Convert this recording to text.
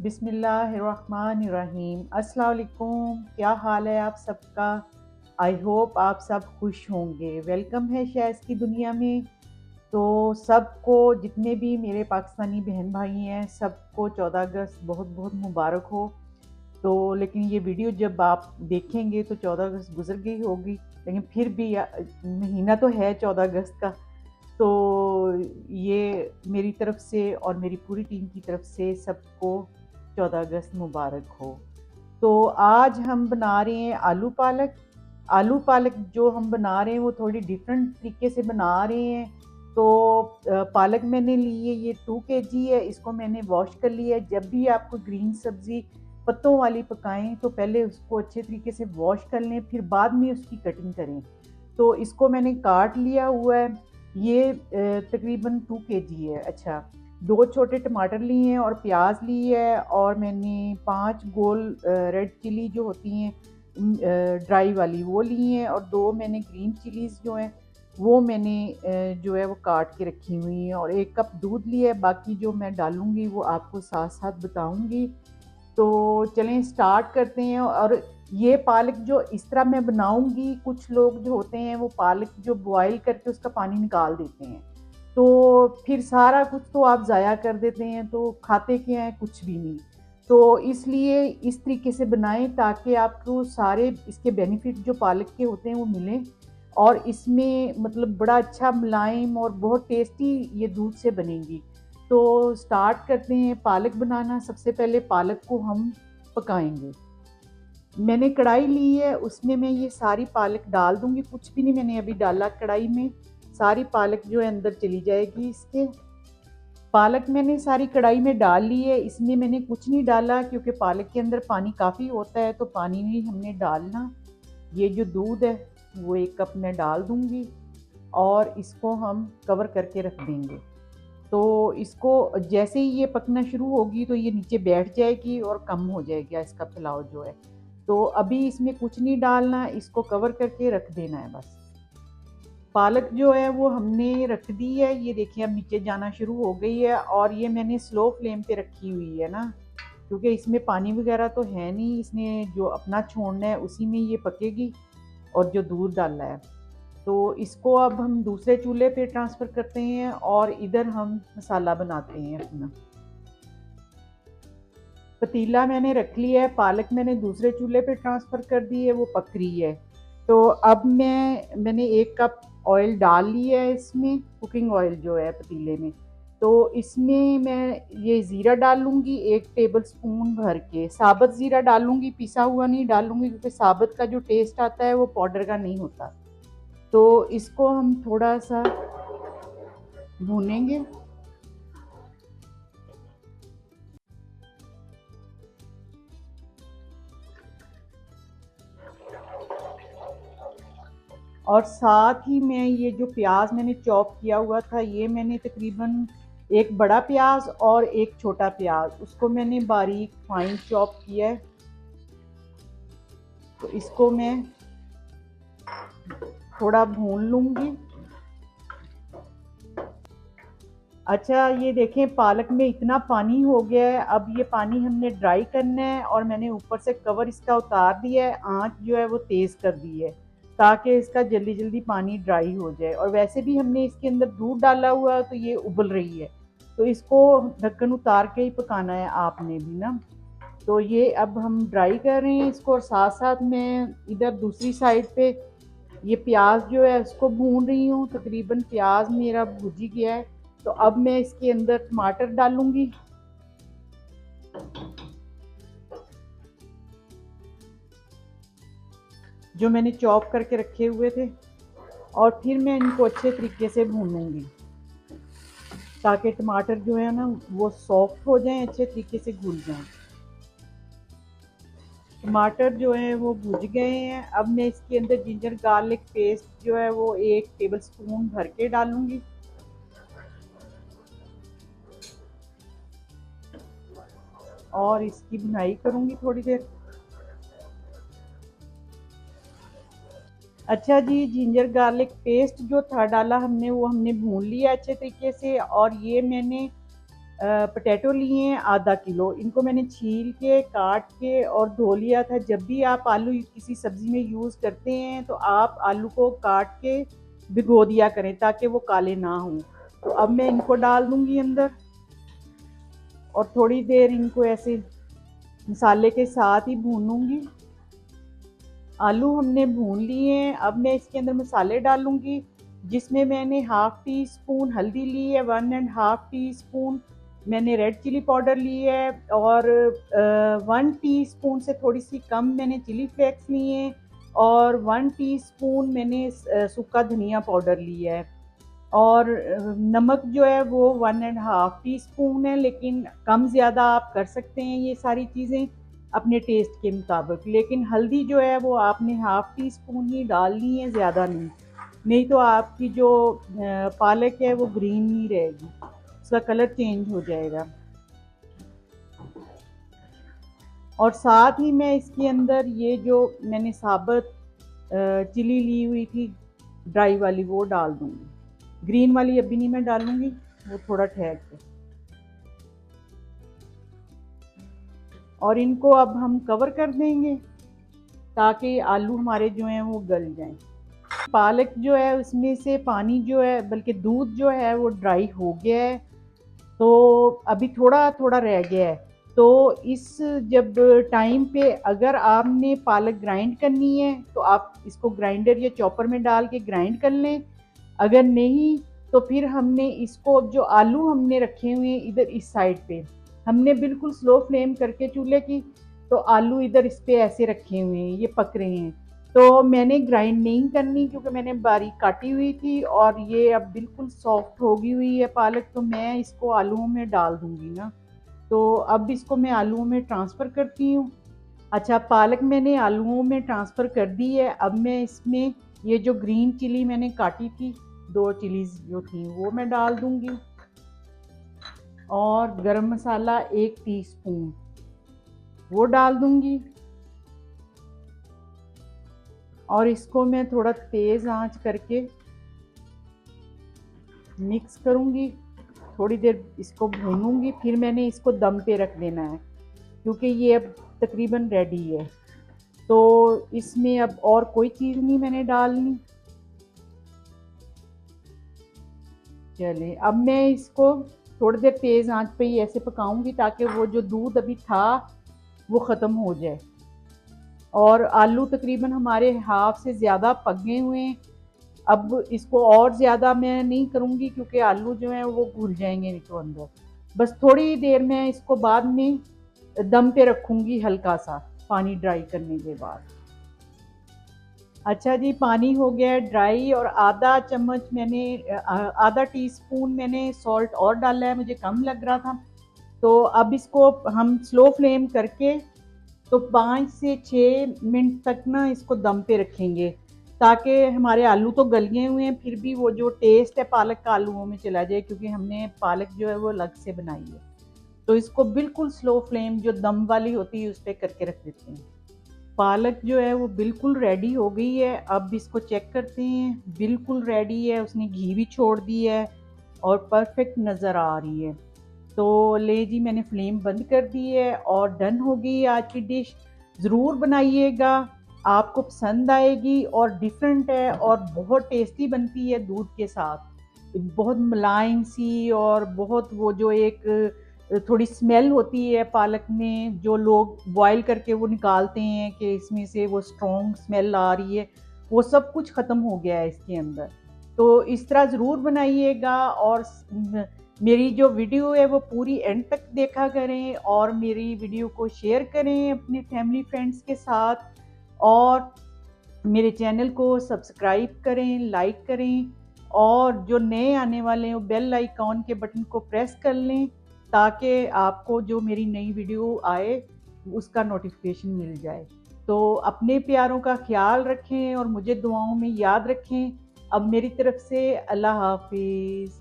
बिस्मिल्लाहिर्रहमानिर्रहीम। अस्सलाम वालेकुम। क्या हाल है आप सबका? आई होप आप सब खुश होंगे। वेलकम है शैज़ की दुनिया में। तो सबको, जितने भी मेरे पाकिस्तानी बहन भाई हैं, सबको 14 अगस्त बहुत बहुत मुबारक हो। तो लेकिन ये वीडियो जब आप देखेंगे तो 14 अगस्त गुजर गई होगी, लेकिन फिर भी महीना तो है 14 अगस्त का। तो ये मेरी तरफ से और मेरी पूरी टीम की तरफ से सबको 14 अगस्त मुबारक हो। तो आज हम बना रहे हैं आलू पालक। आलू पालक जो हम बना रहे हैं वो थोड़ी डिफरेंट तरीके से बना रहे हैं। तो पालक मैंने ली है, ये 2 केजी है। इसको मैंने वॉश कर लिया है। जब भी आपको ग्रीन सब्ज़ी पत्तों वाली पकाएं तो पहले उसको अच्छे तरीके से वॉश कर लें, फिर बाद में उसकी कटिंग करें। तो इसको मैंने काट लिया हुआ है। ये तकरीबन 2 केजी है। अच्छा, 2 छोटे टमाटर लिए हैं और प्याज ली है, और मैंने 5 गोल रेड चिली जो होती हैं ड्राई वाली वो ली हैं, और 2 मैंने ग्रीन चिलीज़ जो हैं वो मैंने जो है वो काट के रखी हुई हैं, और 1 कप दूध लिया है। बाकी जो मैं डालूँगी वो आपको साथ-साथ बताऊँगी। तो चलें स्टार्ट करते हैं। और ये पालक जो इस तरह मैं बनाऊँगी, कुछ लोग जो होते हैं वो पालक जो बॉयल करके उसका पानी निकाल देते हैं। तो फिर सारा कुछ तो आप ज़ाया कर देते हैं, तो खाते क्या हैं? कुछ भी नहीं। तो इसलिए इस तरीके से बनाएँ ताकि आपको सारे इसके बेनिफिट जो पालक के होते हैं वो मिलें, और इसमें मतलब बड़ा अच्छा मुलायम और बहुत टेस्टी ये दूध से बनेंगी। तो स्टार्ट करते हैं पालक बनाना। सबसे पहले पालक को हम पकाएँगे। मैंने कढ़ाई ली है, उसमें मैं ये सारी पालक डाल दूँगी। कुछ भी नहीं मैंने अभी डाला कढ़ाई में, सारी पालक जो है अंदर चली जाएगी इसके। पालक मैंने सारी कढ़ाई में डाल ली है। इसमें मैंने कुछ नहीं डाला क्योंकि पालक के अंदर पानी काफ़ी होता है, तो पानी नहीं हमने डालना। ये जो दूध है वो 1 कप मैं डाल दूँगी, और इसको हम कवर करके रख देंगे। तो इसको जैसे ही ये पकना शुरू होगी तो ये नीचे बैठ जाएगी और कम हो जाएगा इसका पुलाव जो है। तो अभी इसमें कुछ नहीं डालना, इसको कवर करके रख देना है बस। पालक जो है वो हमने रख दी है। ये देखिए अब नीचे जाना शुरू हो गई है, और ये मैंने स्लो फ्लेम पे रखी हुई है ना, क्योंकि इसमें पानी वगैरह तो है नहीं। इसने जो अपना छोड़ना है उसी में ये पकेगी, और जो दूध डाला है। तो इसको अब हम दूसरे चूल्हे पे ट्रांसफ़र करते हैं, और इधर हम मसाला बनाते हैं अपना। पतीला मैंने रख लिया है, पालक मैंने दूसरे चूल्हे पे ट्रांसफ़र कर दी है, वो पक रही है। तो अब मैंने 1 कप ऑयल डाल लिया है इसमें, कुकिंग ऑयल जो है पतीले में। तो इसमें मैं ये ज़ीरा डालूँगी 1 टेबल स्पून भर के। साबुत ज़ीरा डालूँगी, पिसा हुआ नहीं डालूँगी, क्योंकि साबुत का जो टेस्ट आता है वो पाउडर का नहीं होता। तो इसको हम थोड़ा-सा भूनेंगे। और साथ ही मैं ये जो प्याज मैंने चॉप किया हुआ था, ये मैंने तकरीबन 1 बड़ा प्याज और 1 छोटा प्याज, उसको मैंने बारीक फाइन चॉप किया है। तो इसको मैं थोड़ा भून लूँगी। अच्छा, ये देखें पालक में इतना पानी हो गया है। अब ये पानी हमने ड्राई करना है, और मैंने ऊपर से कवर इसका उतार दिया है। आँच जो है वो तेज़ कर दी है, ताकि इसका जल्दी-जल्दी पानी ड्राई हो जाए। और वैसे भी हमने इसके अंदर दूध डाला हुआ है, तो ये उबल रही है। तो इसको ढक्कन उतार के ही पकाना है आपने भी ना। तो ये अब हम ड्राई कर रहे हैं इसको, और साथ-साथ मैं इधर दूसरी साइड पे ये प्याज जो है उसको भून रही हूँ। तकरीबन प्याज मेरा भुज ही गया है। तो अब मैं इसके अंदर टमाटर डालूँगी। जो मैंने चॉप करके रखे हुए थे, और फिर मैं इनको अच्छे तरीके से भूनूँगी, ताकि टमाटर जो है ना वो सॉफ्ट हो जाएँ, अच्छे तरीके से घुल जाएँ। टमाटर जो है वो भुज गए हैं। अब मैं इसके अंदर जिंजर गार्लिक पेस्ट जो है वो 1 टेबलस्पून भर के डालूँगी, और इसकी भुनाई करूँगी थोड़ी देर। अच्छा जी, जिंजर गार्लिक पेस्ट जो था डाला हमने, वो हमने भून लिया अच्छे तरीके से। और ये मैंने पोटैटो लिए हैं आधा किलो। इनको मैंने छील के काट के और धो लिया था। जब भी आप आलू किसी सब्ज़ी में यूज़ करते हैं तो आप आलू को काट के भिगो दिया करें ताकि वो काले ना हों। तो अब मैं इनको डाल दूँगी अंदर और थोड़ी देर इनको ऐसे मसाले के साथ ही भूनूंगी। आलू हमने भून लिए हैं। अब मैं इसके अंदर मसाले डालूंगी, जिसमें मैंने हाफ़ टी स्पून हल्दी ली है, 1.5 टी स्पून मैंने रेड चिली पाउडर ली है और 1 टीस्पून से थोड़ी सी कम मैंने चिली फ्लेक्स लिए हैं और 1 टीस्पून मैंने सूखा धनिया पाउडर लिया है और नमक जो है वो 1.5 टीस्पून है, लेकिन कम ज़्यादा आप कर सकते हैं ये सारी चीज़ें अपने टेस्ट के मुताबिक। लेकिन हल्दी जो है वो आपने हाफ़ टी स्पून ही डालनी है, ज़्यादा नहीं। नहीं तो आपकी जो पालक है वो ग्रीन नहीं रहेगी, उसका कलर चेंज हो जाएगा। और साथ ही मैं इसके अंदर ये जो मैंने साबुत चिली ली हुई थी ड्राई वाली वो डाल दूँगी। ग्रीन वाली अभी नहीं मैं डालूँगी, वो थोड़ा ठहर के। और इनको अब हम कवर कर देंगे ताकि आलू हमारे जो हैं वो गल जाएं। पालक जो है उसमें से पानी जो है, बल्कि दूध जो है वो ड्राई हो गया है, तो अभी थोड़ा थोड़ा रह गया है। तो इस जब टाइम पे अगर आपने पालक ग्राइंड करनी है तो आप इसको ग्राइंडर या चॉपर में डाल के ग्राइंड कर लें। अगर नहीं तो फिर हमने इसको जो आलू हमने रखे हुए हैं इधर इस साइड पे, हमने बिल्कुल स्लो फ्लेम करके चूल्हे की, तो आलू इधर इस पे ऐसे रखे हुए हैं, ये पक रहे हैं। तो मैंने ग्राइंड नहीं करनी क्योंकि मैंने बारीक काटी हुई थी और ये अब बिल्कुल सॉफ्ट होगी हुई है पालक, तो मैं इसको आलूओं में डाल दूंगी ना। तो अब इसको मैं आलूओं में ट्रांसफ़र करती हूँ। अच्छा, पालक मैंने आलूओं में ट्रांसफ़र कर दी है। अब मैं इसमें ये जो ग्रीन चिली मैंने काटी थी, 2 चिलीज़ जो थी वो मैं डाल दूँगी और गरम मसाला 1 टीस्पून वो डाल दूँगी और इसको मैं थोड़ा तेज़ आंच करके मिक्स करूँगी। थोड़ी देर इसको भूनूँगी, फिर मैंने इसको दम पे रख देना है क्योंकि ये अब तकरीबन रेडी है। तो इसमें अब और कोई चीज़ नहीं मैंने डालनी। चलिए अब मैं इसको थोड़ी देर तेज़ आंच पे ही ऐसे पकाऊंगी ताकि वो जो दूध अभी था वो ख़त्म हो जाए। और आलू तकरीबन हमारे हाफ से ज़्यादा पक गए हुए हैं। अब इसको और ज़्यादा मैं नहीं करूँगी क्योंकि आलू जो हैं वो घुल जाएंगे नहीं तो अंदर। बस थोड़ी देर मैं इसको बाद में दम पे रखूँगी हल्का सा पानी ड्राई करने के बाद। अच्छा जी, पानी हो गया है ड्राई और आधा चम्मच मैंने आधा टीस्पून मैंने सॉल्ट और डाला है, मुझे कम लग रहा था। तो अब इसको हम स्लो फ्लेम करके तो 5 से 6 मिनट तक ना इसको दम पे रखेंगे ताकि हमारे आलू तो गल गए हुए हैं फिर भी वो जो टेस्ट है पालक का आलूओं में चला जाए, क्योंकि हमने पालक जो है वो अलग से बनाई है। तो इसको बिल्कुल स्लो फ्लेम जो दम वाली होती है उस पर करके रख देते हैं। पालक जो है वो बिल्कुल रेडी हो गई है। अब इसको चेक करते हैं, बिल्कुल रेडी है, उसने घी भी छोड़ दी है और परफेक्ट नज़र आ रही है। तो ले जी, मैंने फ्लेम बंद कर दी है और डन हो गई आज की डिश। ज़रूर बनाइएगा, आपको पसंद आएगी और डिफरेंट है और बहुत टेस्टी बनती है दूध के साथ। बहुत मुलायम सी और बहुत वो जो एक थोड़ी स्मेल होती है पालक में, जो लोग बॉयल करके वो निकालते हैं कि इसमें से वो स्ट्रॉन्ग स्मेल आ रही है, वो सब कुछ ख़त्म हो गया है इसके अंदर। तो इस तरह ज़रूर बनाइएगा और मेरी जो वीडियो है वो पूरी एंड तक देखा करें और मेरी वीडियो को शेयर करें अपने फैमिली फ्रेंड्स के साथ और मेरे चैनल को सब्सक्राइब करें, लाइक करें और जो नए आने वाले हैं वो बेल आइकॉन के बटन को प्रेस कर लें ताकि आपको जो मेरी नई वीडियो आए उसका नोटिफिकेशन मिल जाए। तो अपने प्यारों का ख्याल रखें और मुझे दुआओं में याद रखें। अब मेरी तरफ से अल्लाह हाफिज़।